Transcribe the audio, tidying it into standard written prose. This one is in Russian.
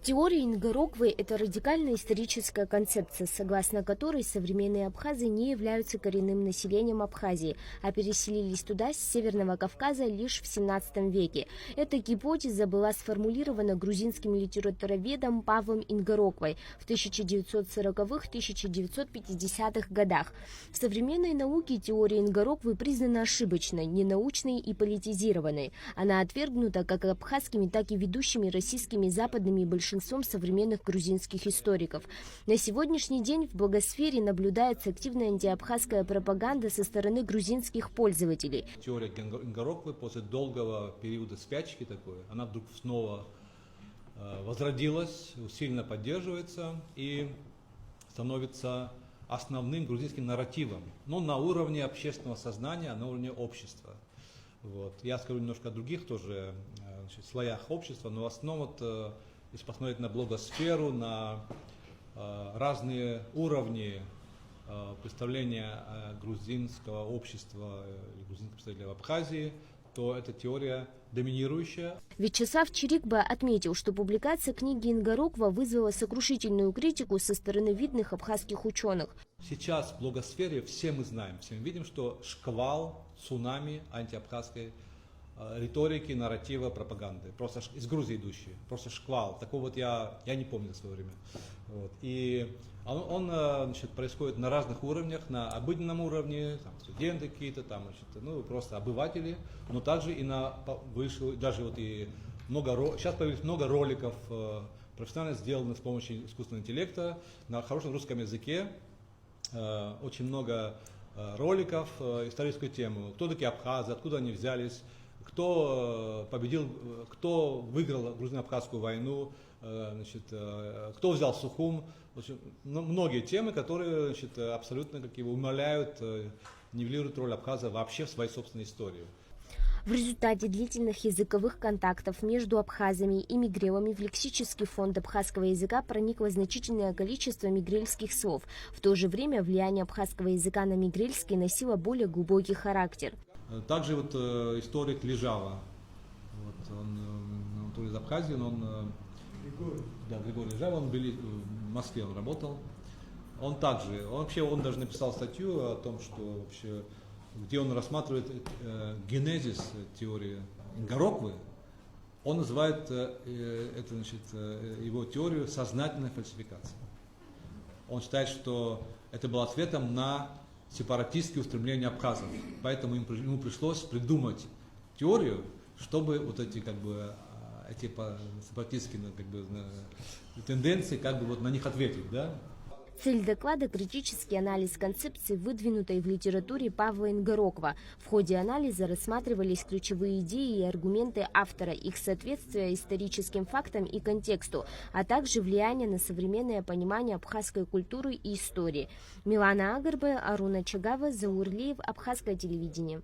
Теория Ингороквы – это радикальная историческая концепция, согласно которой современные абхазы не являются коренным населением Абхазии, а переселились туда с Северного Кавказа лишь в 17 веке. Эта гипотеза была сформулирована грузинским литературоведом Павлом Ингороквой в 1940-1950-х годах. В современной науке теория Ингороквы признана ошибочной, ненаучной и политизированной. Она отвергнута как абхазскими, так и ведущими российскими западными и большинством современных грузинских историков. На сегодняшний день в блогосфере наблюдается активная антиабхазская пропаганда со стороны грузинских пользователей. Теория Ингороквы после долгого периода спячки такой, она вдруг снова возродилась, усиленно поддерживается и становится основным грузинским нарративом, но на уровне общественного сознания, на уровне общества. Вот. Я скажу немножко о других тоже слоях общества, но в основном если посмотреть на блогосферу, на разные уровни представления грузинского общества или грузинских представителей в Абхазии, то эта теория доминирующая. Вячеслав Чирикба отметил, что публикация книги Ингороква вызвала сокрушительную критику со стороны видных абхазских ученых. Сейчас в блогосфере все мы знаем, все мы видим, что шквал, цунами антиабхазской риторики, нарратива, пропаганды. Просто из Грузии идущие. Просто шквал. Такого вот я не помню в свое время. Вот. И он происходит на разных уровнях, на обыденном уровне, там, студенты какие-то, там, просто обыватели, но также и на выше, даже вот и сейчас появилось много роликов, профессионально сделанных с помощью искусственного интеллекта на хорошем русском языке. Очень много роликов, историческую тему. Кто такие абхазы, откуда они взялись, кто победил, кто выиграл грузино-абхазскую войну, кто взял Сухум. Многие темы, которые абсолютно умаляют, нивелируют роль абхаза вообще в своей собственной истории. В результате длительных языковых контактов между абхазами и мигрелами в лексический фонд абхазского языка проникло значительное количество мигрельских слов. В то же время влияние абхазского языка на мигрельский носило более глубокий характер. Также историк Лежава, он тоже из Абхазии, но Григорий Лежава, он в Москве работал. Он даже написал статью о том, что вообще, где он рассматривает генезис теории Ингороквы. Он называет его теорию сознательной фальсификацией. Он считает, что это было ответом на сепаратистские устремления абхазов. Поэтому ему пришлось придумать теорию, чтобы эти сепаратистские тенденции на них ответить, да? Цель доклада – критический анализ концепции, выдвинутой в литературе Павла Ингороква. В ходе анализа рассматривались ключевые идеи и аргументы автора, их соответствие историческим фактам и контексту, а также влияние на современное понимание абхазской культуры и истории. Милана Агарбе, Аруна Чагава, Заурлиев, Абхазское телевидение.